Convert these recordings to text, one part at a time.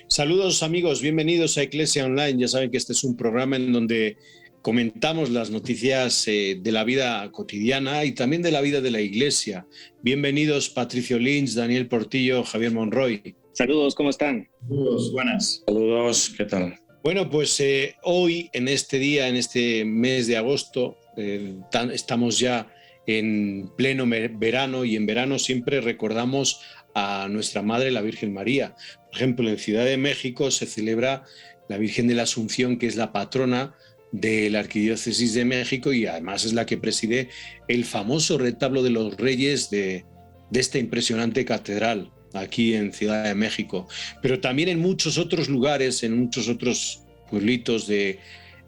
Saludos amigos, bienvenidos a Iglesia Online. Ya saben que este es un programa en donde comentamos las noticias de la vida cotidiana y también de la vida de la Iglesia. Bienvenidos Patricio Lynch, Daniel Portillo, Javier Monroy. Saludos, ¿cómo están? Saludos, buenas. Saludos, ¿qué tal? Bueno, pues hoy, en este día, en este mes de agosto, estamos ya en pleno verano y en verano siempre recordamos a nuestra Madre, la Virgen María. Por ejemplo, en Ciudad de México se celebra la Virgen de la Asunción, que es la patrona de la Arquidiócesis de México y además es la que preside el famoso retablo de los Reyes de esta impresionante catedral aquí en Ciudad de México. Pero también en muchos otros lugares, en muchos otros pueblitos de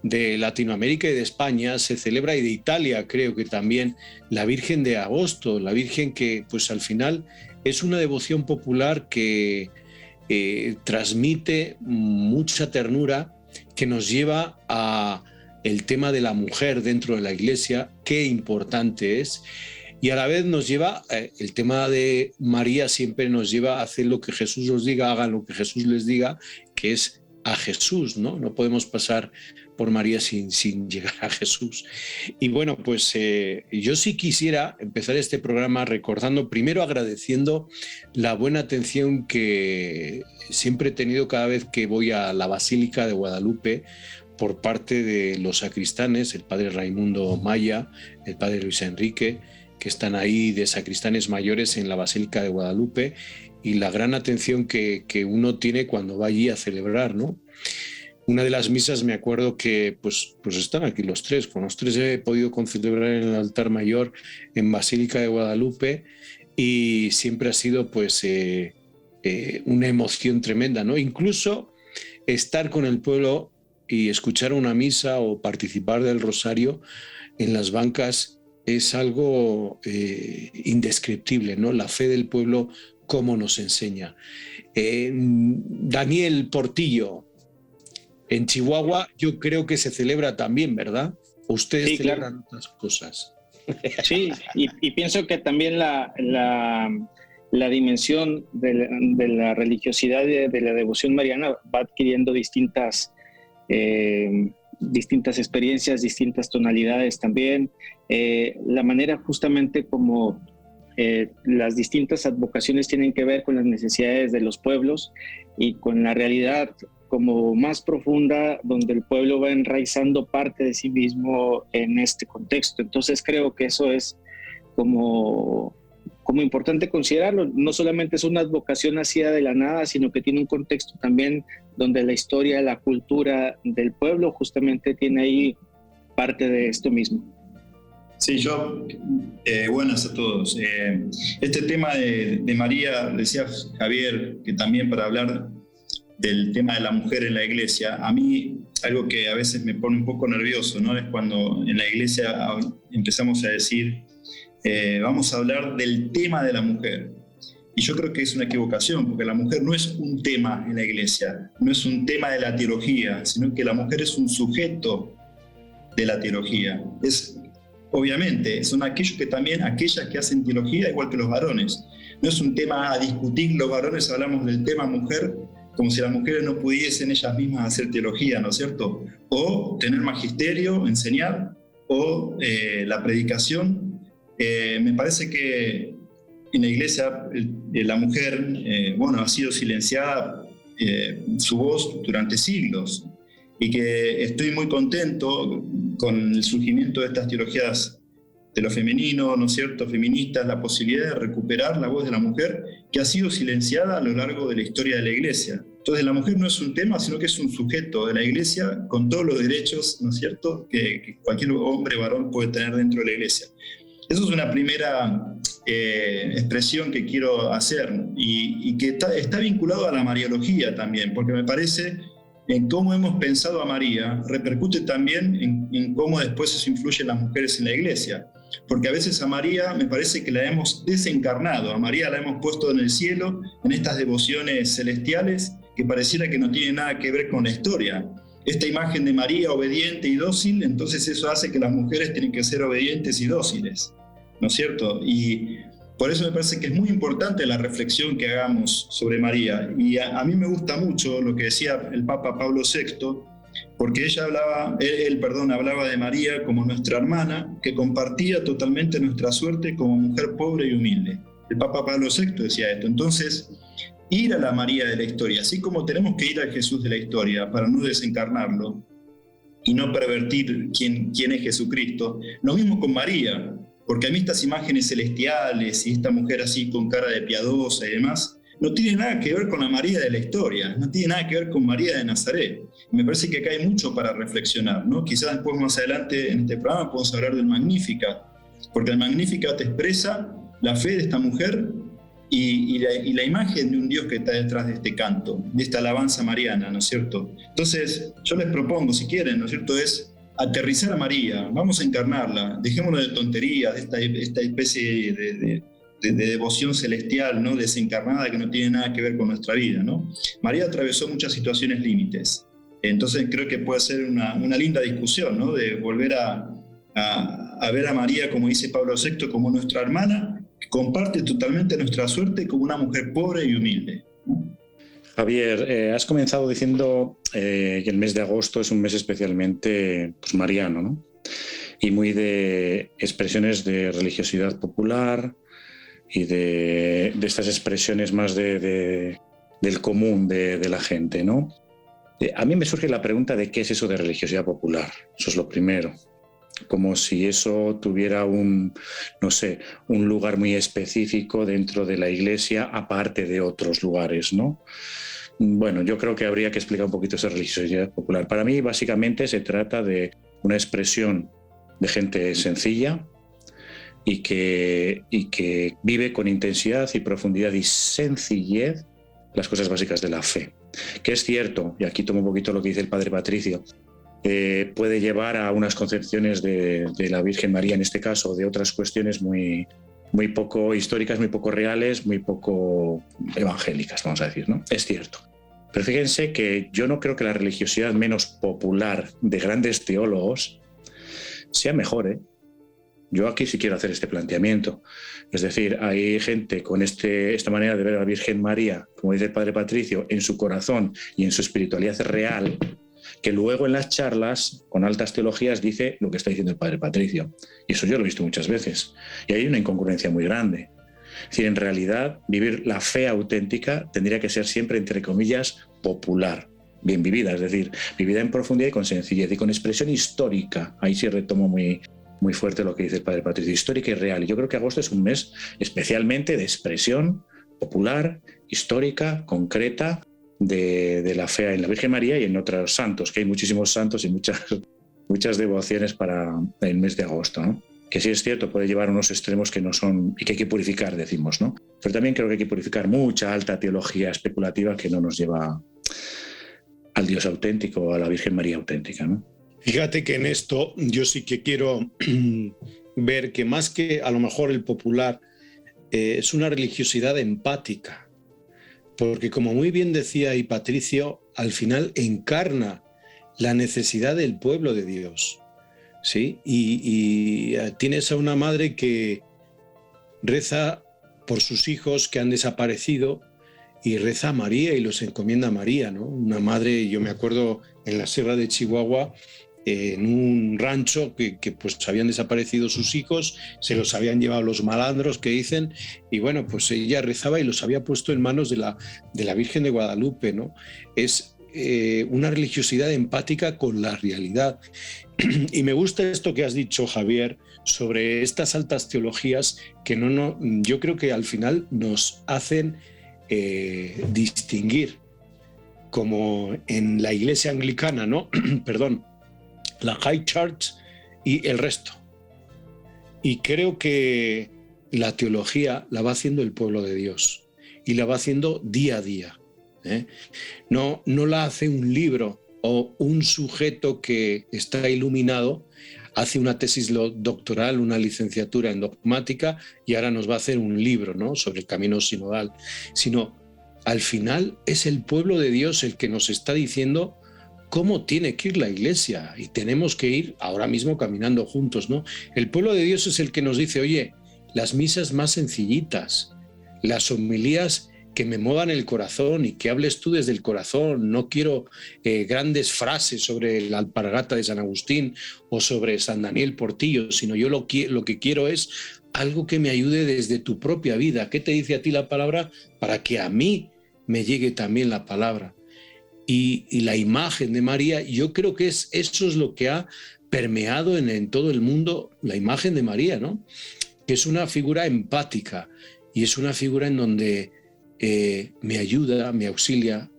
Latinoamérica y de España se celebra, y de Italia creo que también, la Virgen de Agosto, la Virgen que pues al final es una devoción popular que transmite mucha ternura, que nos lleva a el tema de la mujer dentro de la Iglesia, qué importante es, y a la vez nos lleva, el tema de María siempre nos lleva a hacer lo que Jesús os diga, hagan lo que Jesús les diga, que es a Jesús, ¿no? No podemos pasar por María sin llegar a Jesús. Y bueno, pues yo sí quisiera empezar este programa recordando, primero agradeciendo la buena atención que siempre he tenido cada vez que voy a la Basílica de Guadalupe por parte de los sacristanes, el padre Raimundo Maya, el padre Luis Enrique, que están ahí de sacristanes mayores en la Basílica de Guadalupe, y la gran atención que uno tiene cuando va allí a celebrar, ¿no? Una de las misas me acuerdo que pues están aquí los tres, con los tres he podido concelebrar en el altar mayor en Basílica de Guadalupe, y siempre ha sido pues una emoción tremenda, ¿no? Incluso estar con el pueblo y escuchar una misa o participar del rosario en las bancas es algo indescriptible, ¿no? La fe del pueblo, cómo nos enseña. Daniel Portillo, en Chihuahua yo creo que se celebra también, ¿verdad? ¿O ustedes sí, celebran claro. otras cosas? Sí, y pienso que también la dimensión de la religiosidad de la devoción mariana va adquiriendo distintas experiencias, distintas tonalidades también. La manera justamente como las distintas advocaciones tienen que ver con las necesidades de los pueblos y con la realidad como más profunda, donde el pueblo va enraizando parte de sí mismo en este contexto. Entonces creo que eso es como importante considerarlo. No solamente es una advocación nacida de la nada, sino que tiene un contexto también donde la historia, la cultura del pueblo justamente tiene ahí parte de esto mismo. Sí, buenas a todos. Este tema de María, decía Javier, que también para hablar del tema de la mujer en la iglesia, a mí algo que a veces me pone un poco nervioso, ¿no? Es cuando en la iglesia empezamos a decir, vamos a hablar del tema de la mujer. Y yo creo que es una equivocación, porque la mujer no es un tema en la iglesia, no es un tema de la teología, sino que la mujer es un sujeto de la teología. Obviamente, son aquellas que hacen teología igual que los varones. No es un tema a discutir, los varones hablamos del tema mujer como si las mujeres no pudiesen ellas mismas hacer teología, ¿no es cierto? O tener magisterio, enseñar, o la predicación. Me parece que en la iglesia la mujer ha sido silenciada su voz durante siglos, y que estoy muy contento con el surgimiento de estas teologías de lo femenino, ¿no es cierto?, feministas, la posibilidad de recuperar la voz de la mujer que ha sido silenciada a lo largo de la historia de la iglesia. Entonces la mujer no es un tema, sino que es un sujeto de la iglesia con todos los derechos, ¿no es cierto?, que cualquier hombre varón puede tener dentro de la iglesia. Eso es una primera expresión que quiero hacer, y que está vinculado a la mariología también, porque me parece en cómo hemos pensado a María repercute también en cómo después eso influye en las mujeres en la iglesia. Porque a veces a María me parece que la hemos desencarnado, a María la hemos puesto en el cielo, en estas devociones celestiales que pareciera que no tienen nada que ver con la historia. Esta imagen de María obediente y dócil, entonces eso hace que las mujeres tienen que ser obedientes y dóciles, ¿no es cierto? Y Por eso me parece que es muy importante la reflexión que hagamos sobre María. Y a mí me gusta mucho lo que decía el Papa Pablo VI, porque él hablaba de María como nuestra hermana, que compartía totalmente nuestra suerte como mujer pobre y humilde. El Papa Pablo VI decía esto. Entonces, ir a la María de la historia, así como tenemos que ir al Jesús de la historia para no desencarnarlo y no pervertir quién es Jesucristo, lo mismo con María, porque a mí estas imágenes celestiales y esta mujer así con cara de piadosa y demás, no tiene nada que ver con la María de la historia, no tiene nada que ver con María de Nazaret. Me parece que acá hay mucho para reflexionar, ¿no? Quizás después más adelante en este programa podemos hablar del Magnificat, porque el Magnificat te expresa la fe de esta mujer y la imagen de un Dios que está detrás de este canto, de esta alabanza mariana, ¿no es cierto? Entonces, yo les propongo, si quieren, ¿no es cierto?, es aterrizar a María, vamos a encarnarla, dejémonos de tonterías, de esta especie de devoción celestial, ¿no?, desencarnada, que no tiene nada que ver con nuestra vida, ¿no? María atravesó muchas situaciones límites, entonces creo que puede ser una linda discusión, ¿no?, de volver a ver a María, como dice Pablo VI, como nuestra hermana, que comparte totalmente nuestra suerte como una mujer pobre y humilde. Javier, has comenzado diciendo que el mes de agosto es un mes especialmente mariano, ¿no? Y muy de expresiones de religiosidad popular y de estas expresiones más del común de la gente, ¿no? A mí me surge la pregunta de qué es eso de religiosidad popular. Eso es lo primero. Como si eso tuviera un lugar muy específico dentro de la Iglesia, aparte de otros lugares, ¿no? Bueno, yo creo que habría que explicar un poquito esa religiosidad popular. Para mí, básicamente, se trata de una expresión de gente sencilla y que vive con intensidad y profundidad y sencillez las cosas básicas de la fe. Que es cierto, y aquí tomo un poquito lo que dice el padre Patricio, puede llevar a unas concepciones de la Virgen María, en este caso, de otras cuestiones muy poco históricas, muy poco reales, muy poco evangélicas, vamos a decir, ¿no? Es cierto. Pero fíjense que yo no creo que la religiosidad menos popular de grandes teólogos sea mejor, ¿eh? Yo aquí sí quiero hacer este planteamiento. Es decir, hay gente con esta manera de ver a la Virgen María, como dice el padre Patricio, en su corazón y en su espiritualidad real, que luego en las charlas, con altas teologías, dice lo que está diciendo el padre Patricio. Y eso yo lo he visto muchas veces. Y hay una incongruencia muy grande. Es decir, en realidad, vivir la fe auténtica tendría que ser siempre, entre comillas, popular, bien vivida, es decir, vivida en profundidad y con sencillez y con expresión histórica. Ahí sí retomo muy fuerte lo que dice el padre Patricio, histórica y real. Y yo creo que agosto es un mes especialmente de expresión popular, histórica, concreta, de la fe en la Virgen María y en otros santos, que hay muchísimos santos y muchas devociones para el mes de agosto, ¿no? Que sí es cierto, puede llevar a unos extremos que no son y que hay que purificar, decimos, ¿no? Pero también creo que hay que purificar mucha alta teología especulativa que no nos lleva al Dios auténtico, a la Virgen María auténtica, ¿no? Fíjate que en esto yo sí que quiero ver que más que a lo mejor el popular es una religiosidad empática, porque como muy bien decía y Patricio, al final encarna la necesidad del pueblo de Dios, ¿sí? Y tienes a una madre que reza por sus hijos que han desaparecido y reza a María y los encomienda a María, ¿no? Una madre, yo me acuerdo en la Sierra de Chihuahua, en un rancho que pues habían desaparecido sus hijos, se los habían llevado los malandros que dicen, y bueno, pues ella rezaba y los había puesto en manos de la Virgen de Guadalupe, ¿no? Es una religiosidad empática con la realidad. Y me gusta esto que has dicho, Javier, sobre estas altas teologías que yo creo que al final nos hacen distinguir, como en la Iglesia anglicana, ¿no? Perdón, la High Church y el resto. Y creo que la teología la va haciendo el pueblo de Dios y la va haciendo día a día, ¿eh? No la hace un libro o un sujeto que está iluminado, hace una tesis doctoral, una licenciatura en dogmática y ahora nos va a hacer un libro, ¿no?, sobre el camino sinodal, sino al final es el pueblo de Dios el que nos está diciendo cómo tiene que ir la Iglesia y tenemos que ir ahora mismo caminando juntos, ¿no? El pueblo de Dios es el que nos dice, oye, las misas más sencillitas, las homilías que me muevan el corazón y que hables tú desde el corazón. No quiero grandes frases sobre la alpargata de San Agustín o sobre San Daniel Portillo, sino yo lo que quiero es algo que me ayude desde tu propia vida. ¿Qué te dice a ti la palabra? Para que a mí me llegue también la palabra. Y la imagen de María, yo creo que eso es lo que ha permeado en todo el mundo, la imagen de María, ¿no? Que es una figura empática y es una figura en donde me ayuda, me auxilia,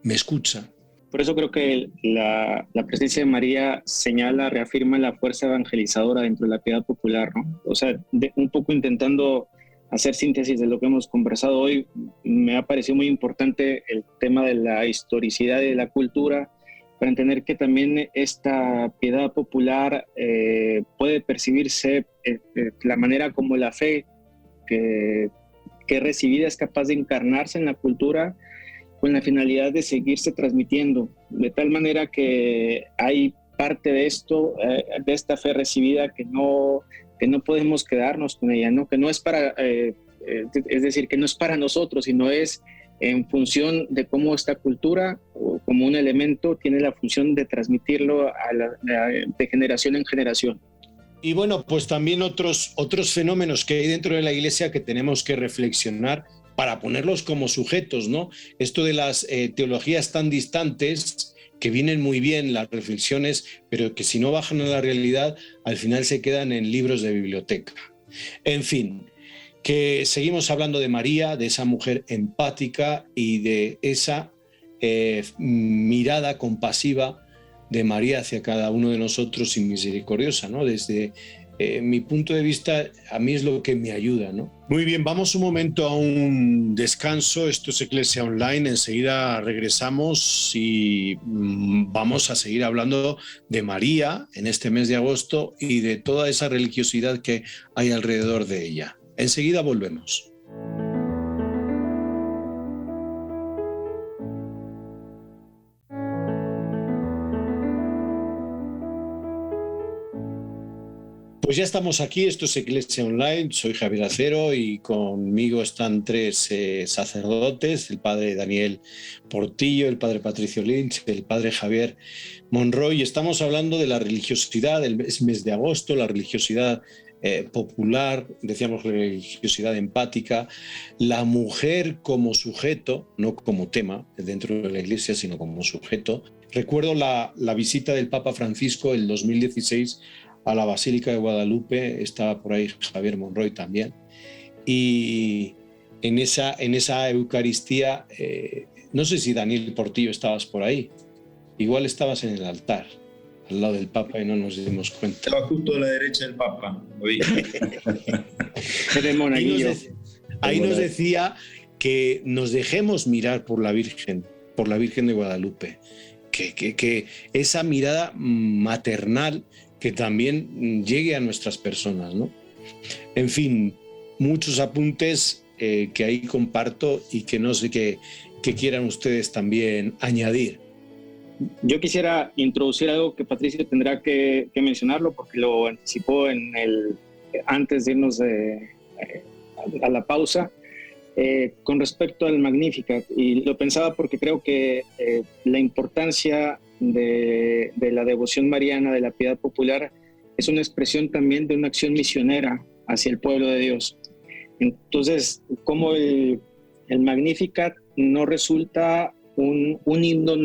me escucha. Por eso creo que la presencia de María señala, reafirma la fuerza evangelizadora dentro de la piedad popular, ¿no? O sea, un poco intentando hacer síntesis de lo que hemos conversado hoy, me ha parecido muy importante el tema de la historicidad y de la cultura, para entender que también esta piedad popular puede percibirse la manera como la fe que recibida es capaz de encarnarse en la cultura con la finalidad de seguirse transmitiendo, de tal manera que hay parte de esto, de esta fe recibida que no podemos quedarnos con ella, ¿no? Que no es para, es decir, que no es para nosotros, sino es en función de cómo esta cultura, como un elemento, tiene la función de transmitirlo de generación en generación. Y bueno, pues también otros fenómenos que hay dentro de la Iglesia que tenemos que reflexionar para ponerlos como sujetos, ¿no? Esto de las teologías tan distantes, que vienen muy bien las reflexiones, pero que si no bajan a la realidad, al final se quedan en libros de biblioteca. En fin, que seguimos hablando de María, de esa mujer empática y de esa mirada compasiva de María hacia cada uno de nosotros y misericordiosa, ¿no? Desde mi punto de vista, a mí es lo que me ayuda, ¿no? Muy bien, vamos un momento a un descanso. Esto es Iglesia Online. Enseguida regresamos y vamos a seguir hablando de María en este mes de agosto y de toda esa religiosidad que hay alrededor de ella. Enseguida volvemos. Pues ya estamos aquí, esto es Iglesia Online, soy Javier Acero y conmigo están tres sacerdotes, el padre Daniel Portillo, el padre Patricio Lynch, el padre Javier Monroy, y estamos hablando de la religiosidad del mes de agosto, la religiosidad popular, decíamos religiosidad empática, la mujer como sujeto, no como tema dentro de la Iglesia, sino como sujeto. Recuerdo la visita del Papa Francisco el 2016 a la Basílica de Guadalupe, estaba por ahí Javier Monroy también, y en esa Eucaristía, no sé si Daniel Portillo estabas por ahí, igual estabas en el altar, al lado del Papa y no nos dimos cuenta. Estaba justo a la derecha del Papa, lo vi. Ahí nos decía que nos dejemos mirar por la Virgen de Guadalupe, que esa mirada maternal que también llegue a nuestras personas, ¿no? En fin, muchos apuntes que ahí comparto y que no sé qué quieran ustedes también añadir. Yo quisiera introducir algo que Patricio tendrá que mencionarlo porque lo anticipó antes de irnos a la pausa, con respecto al Magnificat, y lo pensaba porque creo que la importancia de la devoción mariana, de la piedad popular, es una expresión también de una acción misionera hacia el pueblo de Dios. Entonces, como el Magnificat no resulta un himno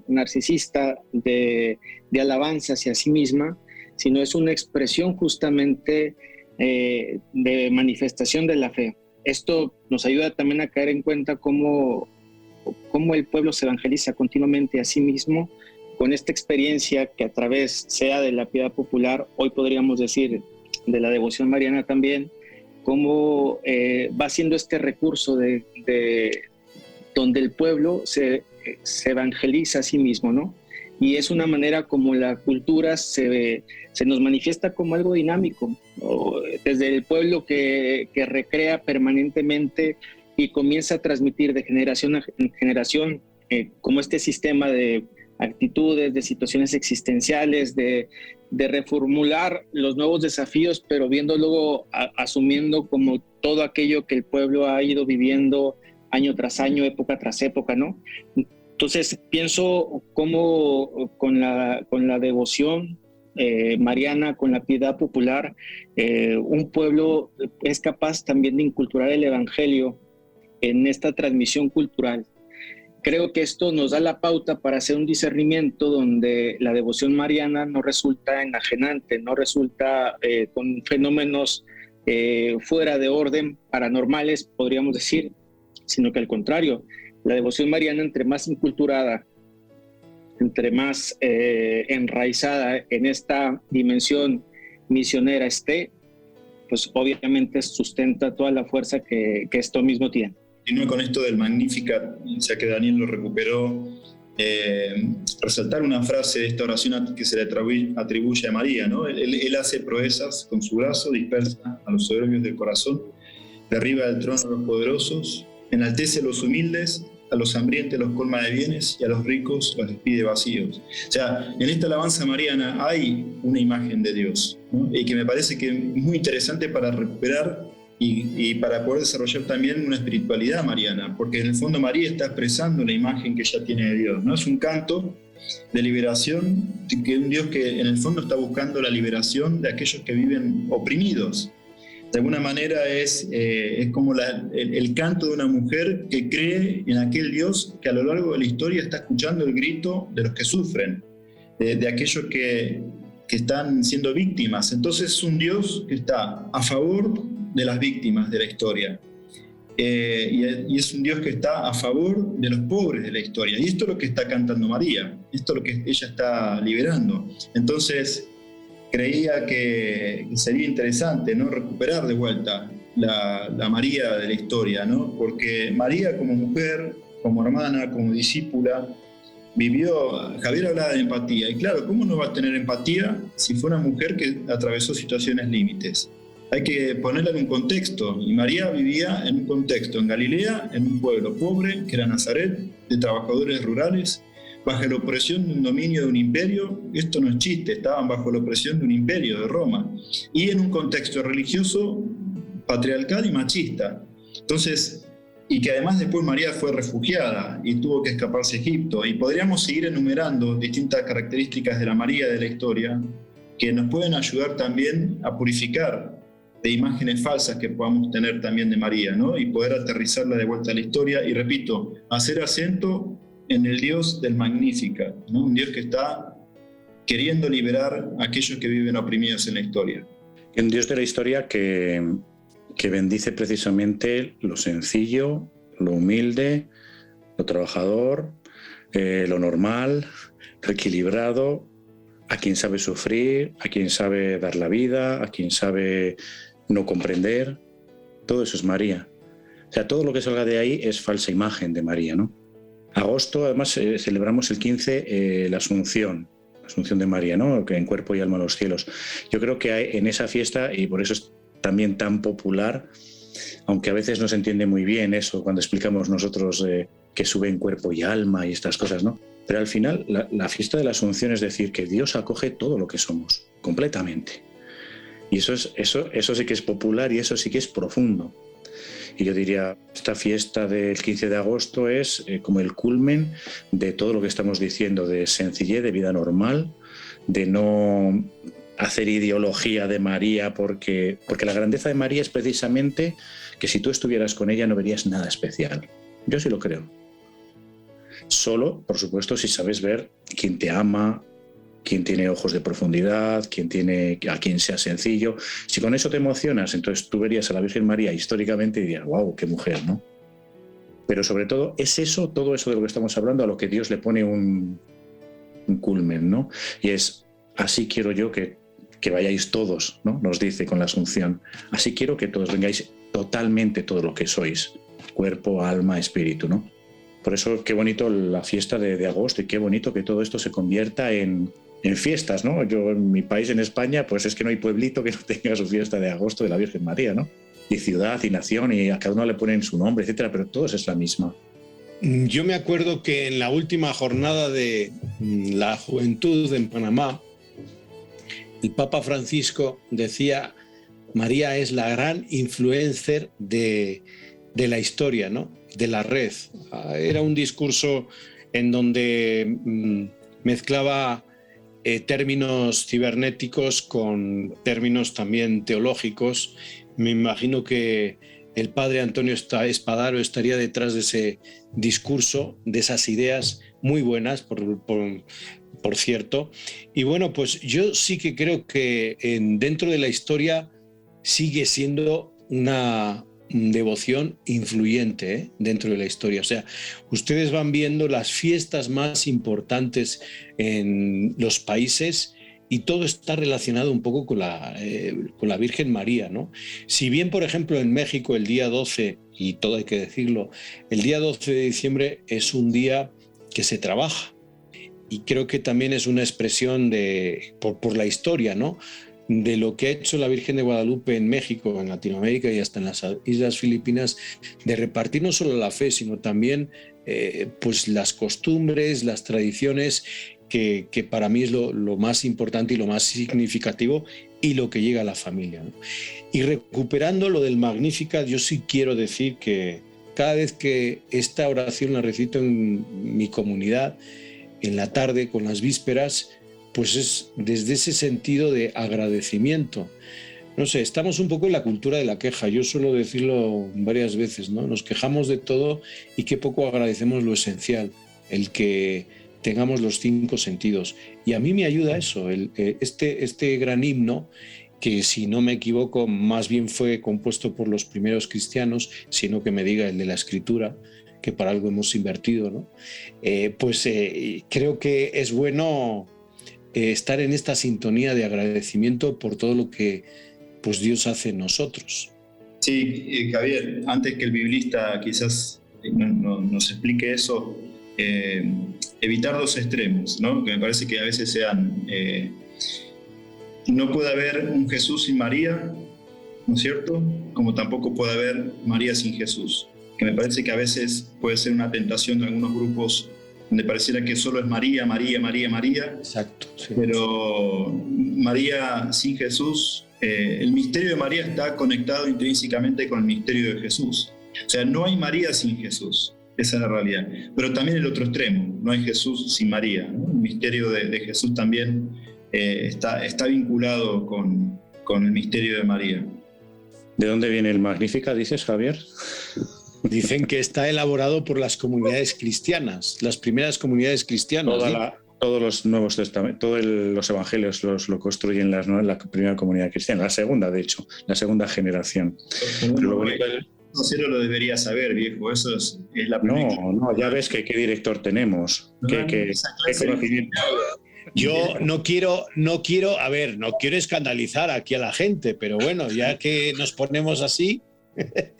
narcisista de alabanza hacia sí misma, sino es una expresión justamente de manifestación de la fe. Esto nos ayuda también a caer en cuenta cómo el pueblo se evangeliza continuamente a sí mismo con esta experiencia que a través sea de la piedad popular, hoy podríamos decir de la devoción mariana también, cómo va siendo este recurso de donde el pueblo se evangeliza a sí mismo, ¿no? Y es una manera como la cultura se nos manifiesta como algo dinámico, ¿no? Desde el pueblo que recrea permanentemente y comienza a transmitir de generación en generación como este sistema de actitudes, de situaciones existenciales, de de reformular los nuevos desafíos, pero viendo luego, asumiendo como todo aquello que el pueblo ha ido viviendo año tras año, época tras época, ¿no? Entonces pienso cómo con la devoción mariana, con la piedad popular, un pueblo es capaz también de inculturar el evangelio en esta transmisión cultural. Creo que esto nos da la pauta para hacer un discernimiento donde la devoción mariana no resulta enajenante, no resulta con fenómenos fuera de orden, paranormales, podríamos decir, sino que al contrario, la devoción mariana, entre más inculturada, entre más enraizada en esta dimensión misionera esté, pues obviamente sustenta toda la fuerza que esto mismo tiene. Continúo con esto del Magnificat, ya que Daniel lo recuperó, resaltar una frase de esta oración que se le atribuye a María, ¿no? Él hace proezas con su brazo, dispersa a los soberbios del corazón, derriba del trono a los poderosos, enaltece a los humildes, a los hambrientos los colma de bienes y a los ricos los despide vacíos. O sea, en esta alabanza mariana hay una imagen de Dios, ¿no? Y que me parece que es muy interesante para recuperar y para poder desarrollar también una espiritualidad mariana, porque en el fondo María está expresando la imagen que ella tiene de Dios, ¿no? Es un canto de liberación, que un Dios que en el fondo está buscando la liberación de aquellos que viven oprimidos. De alguna manera es como el canto de una mujer que cree en aquel Dios que a lo largo de la historia está escuchando el grito de los que sufren, de aquellos que están siendo víctimas. Entonces es un Dios que está a favor de las víctimas de la historia. Y es un Dios que está a favor de los pobres de la historia. Y esto es lo que está cantando María, esto es lo que ella está liberando. Entonces creía que sería interesante, ¿no?, recuperar de vuelta la María de la historia, ¿no? Porque María como mujer, como hermana, como discípula, vivió. Javier hablaba de empatía, y claro, ¿cómo no va a tener empatía si fue una mujer que atravesó situaciones límites? Hay que ponerla en un contexto, y María vivía en un contexto, en Galilea, en un pueblo pobre, que era Nazaret, de trabajadores rurales, bajo la opresión de un dominio de un imperio. Esto no es chiste, estaban bajo la opresión de un imperio de Roma, y en un contexto religioso, patriarcal y machista. Entonces, y que además después María fue refugiada y tuvo que escaparse a Egipto, y podríamos seguir enumerando distintas características de la María de la historia que nos pueden ayudar también a purificar de imágenes falsas que podamos tener también de María, ¿no? Y poder aterrizarla de vuelta a la historia, y repito, hacer acento en el Dios del Magnificat, ¿no? Un Dios que está queriendo liberar a aquellos que viven oprimidos en la historia. Un Dios de la historia que bendice precisamente lo sencillo, lo humilde, lo trabajador, lo normal, lo equilibrado, a quien sabe sufrir, a quien sabe dar la vida, a quien sabe no comprender. Todo eso es María. O sea, todo lo que salga de ahí es falsa imagen de María, ¿no? Agosto, además, celebramos el 15 la Asunción de María, ¿no? Que en cuerpo y alma a los cielos. Yo creo que hay en esa fiesta, y por eso es también tan popular, aunque a veces no se entiende muy bien eso cuando explicamos nosotros que sube en cuerpo y alma y estas cosas, ¿no? Pero al final la fiesta de la Asunción es decir que Dios acoge todo lo que somos, completamente. Y eso sí que es popular, y eso sí que es profundo. Y yo diría, esta fiesta del 15 de agosto es como el culmen de todo lo que estamos diciendo, de sencillez, de vida normal, de no hacer ideología de María, porque la grandeza de María es precisamente que si tú estuvieras con ella no verías nada especial. Yo sí lo creo. Solo, por supuesto, si sabes ver quién te ama, quién tiene ojos de profundidad, a quien sea sencillo. Si con eso te emocionas, entonces tú verías a la Virgen María históricamente y dirías, wow, qué mujer, ¿no? Pero sobre todo es eso, todo eso de lo que estamos hablando, a lo que Dios le pone un culmen, ¿no? Y es, así quiero yo que vayáis todos, ¿no? Nos dice con la Asunción. Así quiero que todos vengáis totalmente todo lo que sois, cuerpo, alma, espíritu, ¿no? Por eso qué bonito la fiesta de agosto, y qué bonito que todo esto se convierta en fiestas, ¿no? Yo en mi país, en España, pues es que no hay pueblito que no tenga su fiesta de agosto de la Virgen María, ¿no? Y ciudad y nación, y a cada uno le ponen su nombre, etcétera, pero todos es la misma. Yo me acuerdo que en la última jornada de la juventud en Panamá, el Papa Francisco decía, María es la gran influencer de la historia, ¿no? De la red. Era un discurso en donde mezclaba términos cibernéticos con términos también teológicos. Me imagino que el padre Antonio Espadaro estaría detrás de ese discurso, de esas ideas muy buenas, por cierto. Y bueno, pues yo sí que creo que dentro de la historia sigue siendo una devoción influyente dentro de la historia. O sea, ustedes van viendo las fiestas más importantes en los países y todo está relacionado un poco con la Virgen María, ¿no? Si bien, por ejemplo, en México el día 12, y todo hay que decirlo, el día 12 de diciembre es un día que se trabaja, y creo que también es una expresión por la historia, ¿no?, de lo que ha hecho la Virgen de Guadalupe en México, en Latinoamérica y hasta en las Islas Filipinas, de repartir no solo la fe, sino también pues las costumbres, las tradiciones, que para mí es lo más importante y lo más significativo, y lo que llega a la familia, ¿no? Y recuperando lo del Magnificat, yo sí quiero decir que cada vez que esta oración la recito en mi comunidad, en la tarde, con las vísperas, pues es desde ese sentido de agradecimiento. No sé, estamos un poco en la cultura de la queja. Yo suelo decirlo varias veces, ¿no? Nos quejamos de todo y qué poco agradecemos lo esencial, el que tengamos los 5 sentidos. Y a mí me ayuda eso, este gran himno, que si no me equivoco más bien fue compuesto por los primeros cristianos, sino que me diga el de la Escritura, que para algo hemos invertido, ¿no? Creo que es bueno estar en esta sintonía de agradecimiento por todo lo que pues Dios hace en nosotros. Sí, Javier, antes que el biblista quizás nos explique eso, evitar los extremos, ¿no? Que me parece que a veces sean... no puede haber un Jesús sin María, ¿no es cierto? Como tampoco puede haber María sin Jesús, que me parece que a veces puede ser una tentación de algunos grupos donde pareciera que solo es María, María, María, María. Exacto. Sí. Pero María sin Jesús, el misterio de María está conectado intrínsecamente con el misterio de Jesús. O sea, no hay María sin Jesús, esa es la realidad. Pero también el otro extremo, no hay Jesús sin María, ¿no? El misterio de Jesús también está vinculado con el misterio de María. ¿De dónde viene el Magnificat, dices, Javier? Dicen que está elaborado por las comunidades cristianas, las primeras comunidades cristianas. Todos los Nuevos Testamentos, todos los evangelios lo construyen la primera comunidad cristiana, la segunda, de hecho, la segunda generación. Cero lo debería saber, viejo, eso es la primera. No, ya ves qué director tenemos, qué conocimiento. Yo no quiero escandalizar aquí a la gente, pero bueno, ya que nos ponemos así...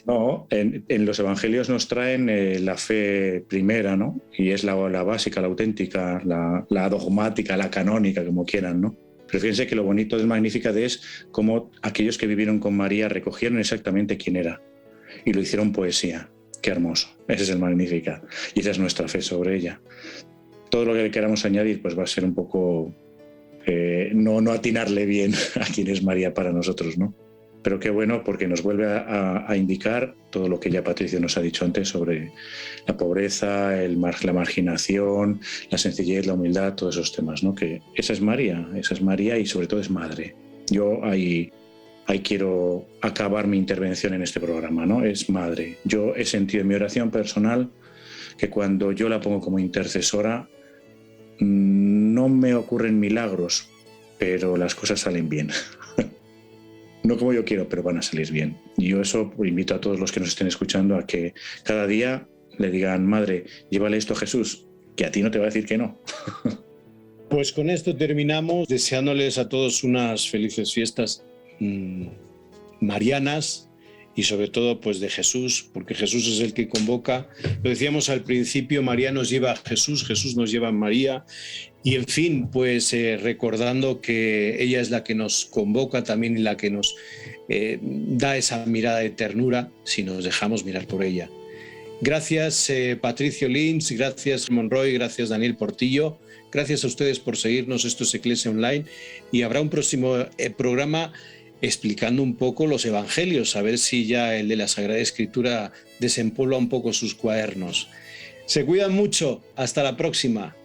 No, en los evangelios nos traen la fe primera, ¿no? Y es la básica, la auténtica, la dogmática, la canónica, como quieran, ¿no? Pero fíjense que lo bonito del Magnificat es cómo aquellos que vivieron con María recogieron exactamente quién era y lo hicieron poesía. Qué hermoso. Ese es el Magnificat y esa es nuestra fe sobre ella. Todo lo que queramos añadir pues va a ser un poco no atinarle bien a quién es María para nosotros, ¿no? Pero qué bueno, porque nos vuelve a indicar todo lo que ya Patricio nos ha dicho antes sobre la pobreza, la marginación, la sencillez, la humildad, todos esos temas, ¿no? Que esa es María y sobre todo es madre. Yo ahí quiero acabar mi intervención en este programa, ¿no? Es madre. Yo he sentido en mi oración personal que cuando yo la pongo como intercesora no me ocurren milagros, pero las cosas salen bien. No como yo quiero, pero van a salir bien. Y yo eso invito a todos los que nos estén escuchando a que cada día le digan, madre, llévale esto a Jesús, que a ti no te va a decir que no. Pues con esto terminamos, deseándoles a todos unas felices fiestas marianas y sobre todo pues de Jesús, porque Jesús es el que convoca. Lo decíamos al principio, María nos lleva a Jesús, Jesús nos lleva a María. Y en fin, pues recordando que ella es la que nos convoca también y la que nos da esa mirada de ternura si nos dejamos mirar por ella. Gracias Patricio Lins, gracias Monroy, gracias Daniel Portillo, gracias a ustedes por seguirnos. Esto es Eclesia Online y habrá un próximo programa explicando un poco los evangelios, a ver si ya el de la Sagrada Escritura desempolva un poco sus cuadernos. Se cuidan mucho, hasta la próxima.